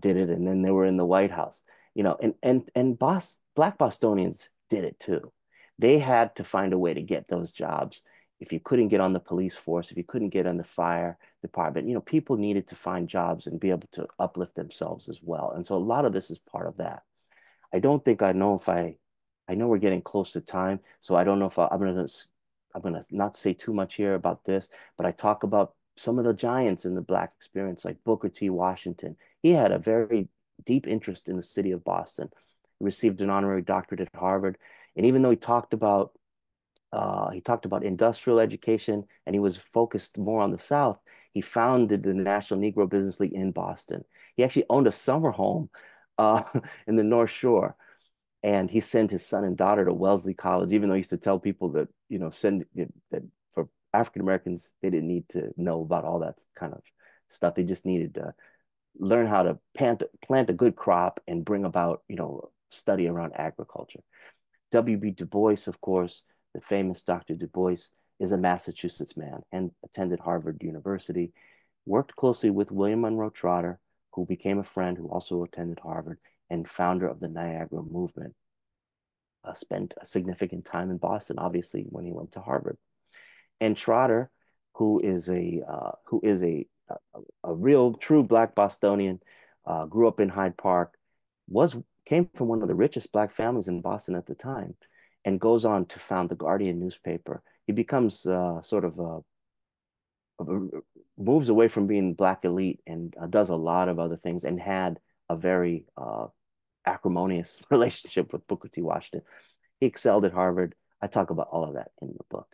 did it, and then they were in the White House, and Black Bostonians did it too. They had to find a way to get those jobs. If you couldn't get on the police force, if you couldn't get on the fire department, people needed to find jobs and be able to uplift themselves as well. And so a lot of this is part of that. I don't think I know if I know we're getting close to time, so I don't know if I'm gonna not say too much here about this, but I talk about some of the giants in the Black experience, like Booker T. Washington. He had a very deep interest in the city of Boston. He received an honorary doctorate at Harvard, and even though he talked about industrial education and he was focused more on the South, he founded the National Negro Business League in Boston. He actually owned a summer home uh, in the North Shore, and he sent his son and daughter to Wellesley College, even though he used to tell people that, that for African Americans, they didn't need to know about all that kind of stuff. They just needed to learn how to plant a good crop and bring about, study around agriculture. W.B. Du Bois, of course, the famous Dr. Du Bois, is a Massachusetts man and attended Harvard University, worked closely with William Monroe Trotter, who became a friend who also attended Harvard, and founder of the Niagara movement. Spent a significant time in Boston, obviously, when he went to Harvard. And Trotter, who is a real true Black Bostonian, grew up in Hyde Park, was came from one of the richest Black families in Boston at the time, and goes on to found the Guardian newspaper. He becomes sort of moves away from being Black elite and does a lot of other things, and had a very acrimonious relationship with Booker T. Washington. He excelled at Harvard. I talk about all of that in the book.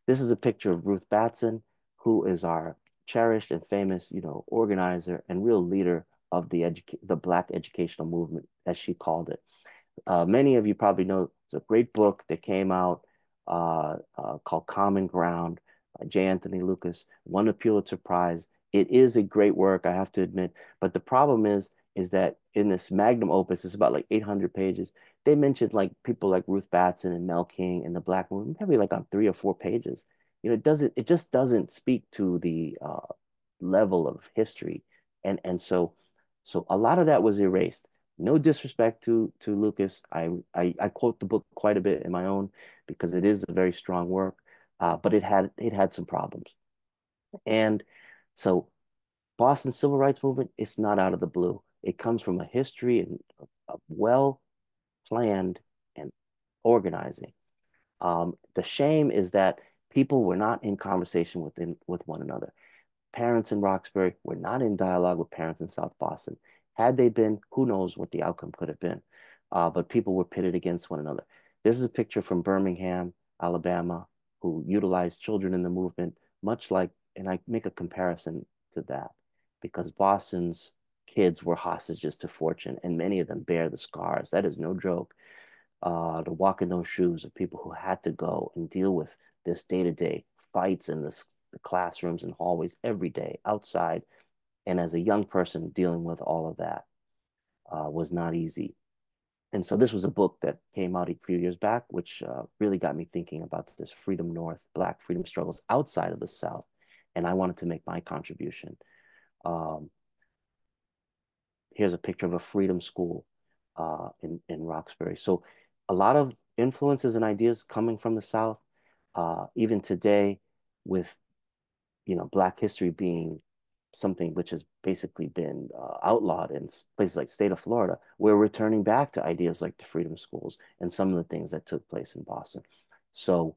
This is a picture of Ruth Batson, who is our cherished and famous, organizer and real leader of the Black educational movement, as she called it. Many of you probably know there's a great book that came out called Common Ground by J. Anthony Lucas, won a Pulitzer Prize. It is a great work, I have to admit. But the problem is that in this magnum opus, it's about like 800 pages. They mentioned like people like Ruth Batson and Mel King and the Black movement, maybe like on 3 or 4 pages. It just doesn't speak to the level of history. And so a lot of that was erased. No disrespect to Lucas. I quote the book quite a bit in my own because it is a very strong work, but it had some problems. And so Boston civil rights movement, it's not out of the blue. It comes from a history of well planned and organizing. The shame is that people were not in conversation with one another. Parents in Roxbury were not in dialogue with parents in South Boston. Had they been, who knows what the outcome could have been. But people were pitted against one another. This is a picture from Birmingham, Alabama, who utilized children in the movement, much like, and I make a comparison to that, because Boston's kids were hostages to fortune, and many of them bear the scars. That is no joke. To walk in those shoes of people who had to go and deal with this day-to-day fights in the classrooms and hallways every day outside. And as a young person dealing with all of that was not easy. And so this was a book that came out a few years back, which really got me thinking about this Freedom North, Black freedom struggles outside of the South. And I wanted to make my contribution. Um, Here's a picture of a freedom school in Roxbury. So a lot of influences and ideas coming from the South, even today, with Black history being something which has basically been outlawed in places like the state of Florida. We're returning back to ideas like the freedom schools and some of the things that took place in Boston. So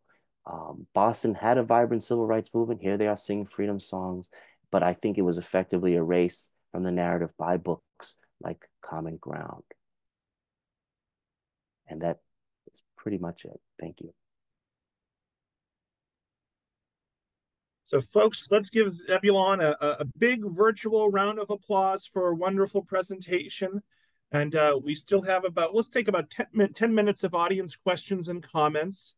Boston had a vibrant civil rights movement. Here they are singing freedom songs, but I think it was effectively erased from the narrative by books like Common Ground. And that is pretty much it. Thank you. So, folks, let's give Zebulon a big virtual round of applause for a wonderful presentation. And we still have let's take about 10 minutes of audience questions and comments.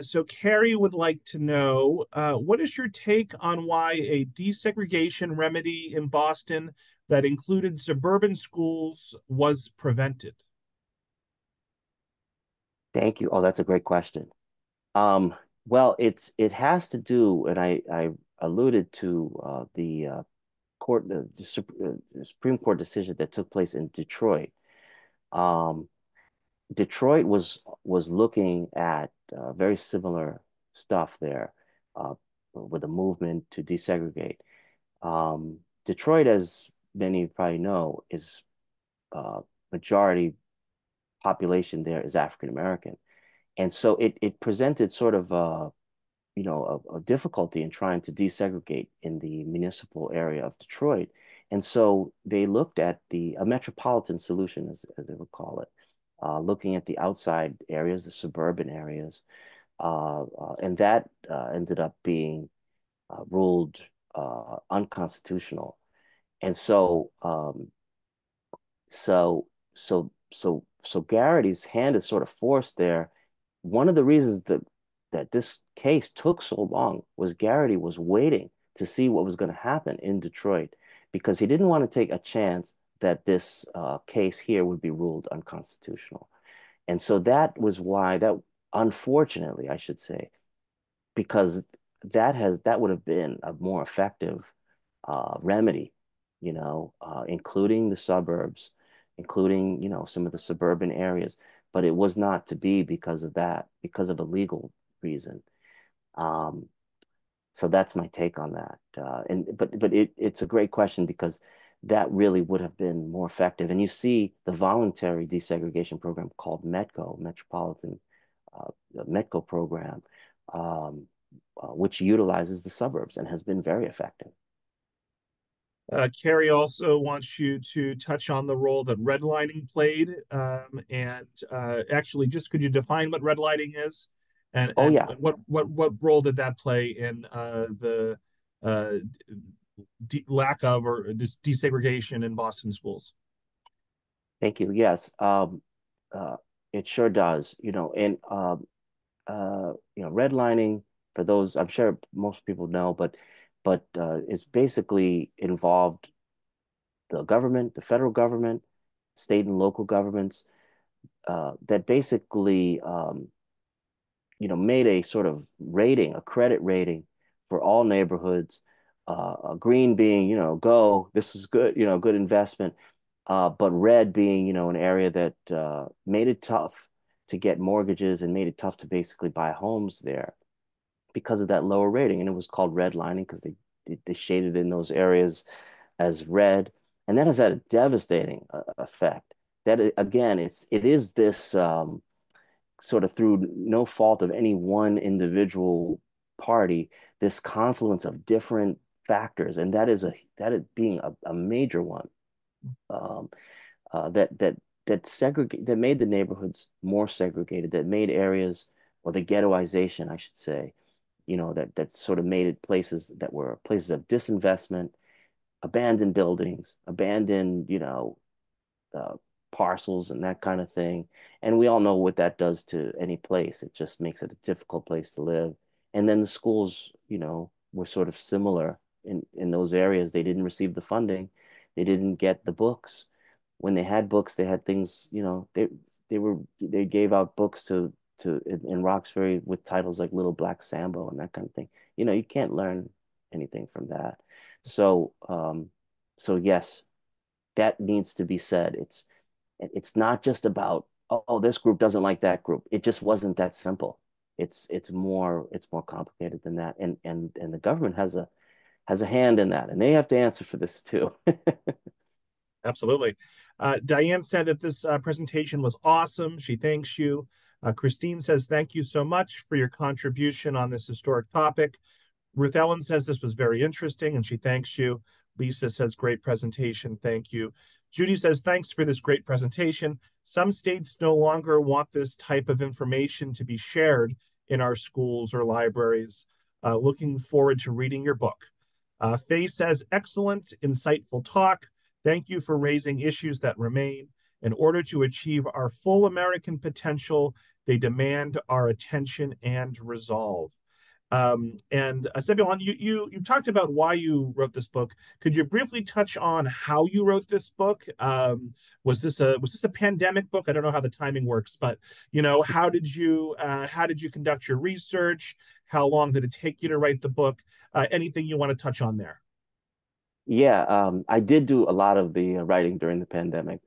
So Carrie would like to know, what is your take on why a desegregation remedy in Boston that included suburban schools was prevented? Thank you. Oh, that's a great question. Well, it has to do, and I alluded to the Supreme Court decision that took place in Detroit. Um, Detroit was looking at very similar stuff there with a movement to desegregate. Detroit, as many probably know, is majority population there is African American, and so it presented sort of a difficulty in trying to desegregate in the municipal area of Detroit. And so they looked at a metropolitan solution, as they would call it, looking at the outside areas, the suburban areas. And that ended up being ruled unconstitutional. And so Garrity's hand is sort of forced there. One of the reasons that this case took so long was Garrity was waiting to see what was going to happen in Detroit because he didn't want to take a chance that this case here would be ruled unconstitutional. And so that was why unfortunately, I should say, because that would have been a more effective remedy, including the suburbs, including, some of the suburban areas. But it was not to be because of that, because of a legal reason. So that's my take on that. But it's a great question because that really would have been more effective. And you see the voluntary desegregation program called METCO, Metropolitan METCO program, um, which utilizes the suburbs and has been very effective. Carrie also wants you to touch on the role that redlining played, and actually, just could you define what redlining is, and Oh yeah, what role did that play in the uh, lack of or this desegregation in Boston schools? thank you. Yes, uh, it sure does. And redlining, for those I'm sure most people know, but it's basically involved the government, the federal government, state and local governments, that basically made a sort of rating, a credit rating for all neighborhoods. Green being, go, this is good, good investment. But red being, an area that made it tough to get mortgages and made it tough to basically buy homes there because of that lower rating. And it was called redlining because they shaded in those areas as red. And that has had a devastating effect. That again, it is this sort of through no fault of any one individual party, this confluence of different factors, and that is being a major one, um, that made the neighborhoods more segregated, that made areas, or the ghettoization, I should say, that sort of made it places that were places of disinvestment, abandoned buildings, abandoned, uh, parcels and that kind of thing. And we all know what that does to any place. It just makes it a difficult place to live. And then the schools, were sort of similar in those areas. They didn't receive the funding. They didn't get the books. When they had books, they had things, they gave out books in Roxbury with titles like Little Black Sambo and that kind of thing. You can't learn anything from that. So so yes, that needs to be said. It's not just about, oh, this group doesn't like that group. It just wasn't that simple. It's more complicated than that. And the government has a hand in that, and they have to answer for this too. Absolutely. Diane said that this presentation was awesome. She thanks you. Christine says, thank you so much for your contribution on this historic topic. Ruth Ellen says this was very interesting and she thanks you. Lisa says, great presentation. Thank you. Judy says, thanks for this great presentation. Some states no longer want this type of information to be shared in our schools or libraries. Looking forward to reading your book. Faye says, excellent, insightful talk. Thank you for raising issues that remain. In order to achieve our full American potential, they demand our attention and resolve. And Zebulon, you talked about why you wrote this book. Could you briefly touch on how you wrote this book? Was this a pandemic book? I don't know how the timing works, but how did you conduct your research? How long did it take you to write the book? Anything you want to touch on there? Yeah, I did do a lot of the writing during the pandemic,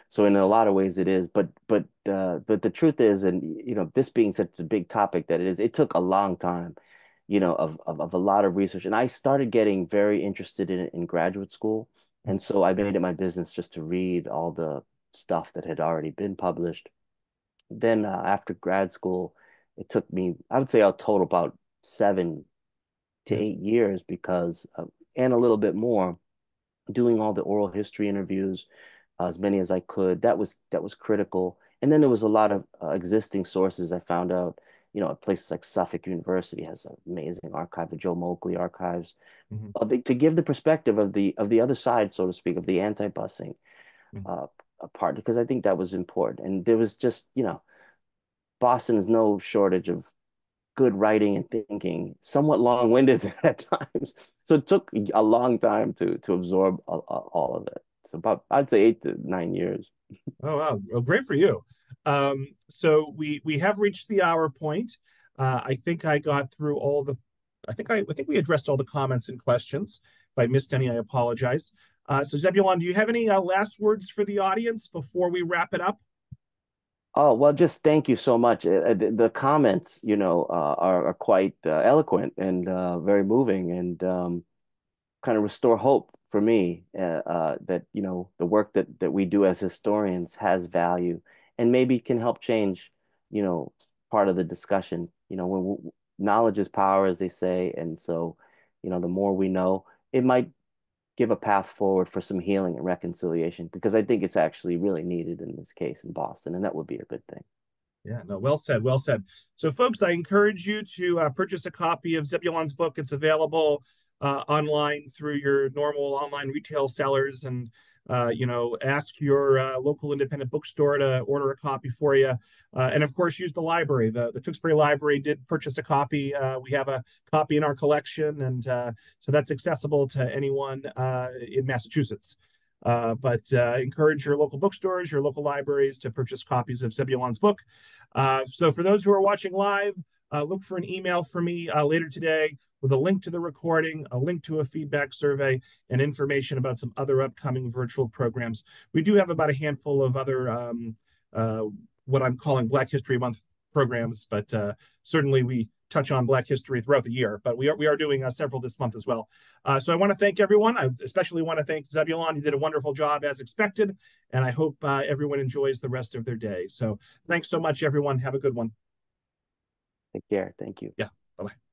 so in a lot of ways it is. But the truth is, and this being such a big topic that it is, it took a long time, of a lot of research, and I started getting very interested in it in graduate school, and so I made it my business just to read all the stuff that had already been published. Then after grad school, it took me, I would say, a total about 7 to 8 years and a little bit more, doing all the oral history interviews, as many as I could. That was critical. And then there was a lot of existing sources I found out. Places like Suffolk University has an amazing archive, the Joe Moakley archives, Mhm, to give the perspective of the other side, so to speak, of the anti-busing mhm. uh, part, because I think that was important. And there was just, Boston is no shortage of good writing and thinking, somewhat long-winded at times. So it took a long time to absorb all of it. It's about, I'd say, 8 to 9 years. Oh wow, well, great for you. So we have reached the hour point. I think I got through all the. I think we addressed all the comments and questions. If I missed any, I apologize. So Zebulon, do you have any last words for the audience before we wrap it up? Oh, well, just thank you so much. The comments, are quite eloquent and very moving, and kind of restore hope for me, that the work that we do as historians has value and maybe can help change, you know, part of the discussion. When knowledge is power, as they say, and so, the more we know, it might give a path forward for some healing and reconciliation, because I think it's actually really needed in this case in Boston, and that would be a good thing. Yeah, no, well said, well said. So, folks, I encourage you to purchase a copy of Zebulon's book. It's available online through your normal online retail sellers, and ask your local independent bookstore to order a copy for you. And of course, use the library. The Tewksbury Library did purchase a copy. We have a copy in our collection, and so that's accessible to anyone in Massachusetts. But encourage your local bookstores, your local libraries to purchase copies of Zebulon's book. So for those who are watching live, look for an email from me later today with a link to the recording, a link to a feedback survey, and information about some other upcoming virtual programs. We do have about a handful of other what I'm calling Black History Month programs, but certainly we touch on Black history throughout the year, but we are doing several this month as well. So I want to thank everyone. I especially want to thank Zebulon. You did a wonderful job as expected, and I hope everyone enjoys the rest of their day. So thanks so much, everyone. Have a good one. Take care. Thank you. Yeah. Bye-bye.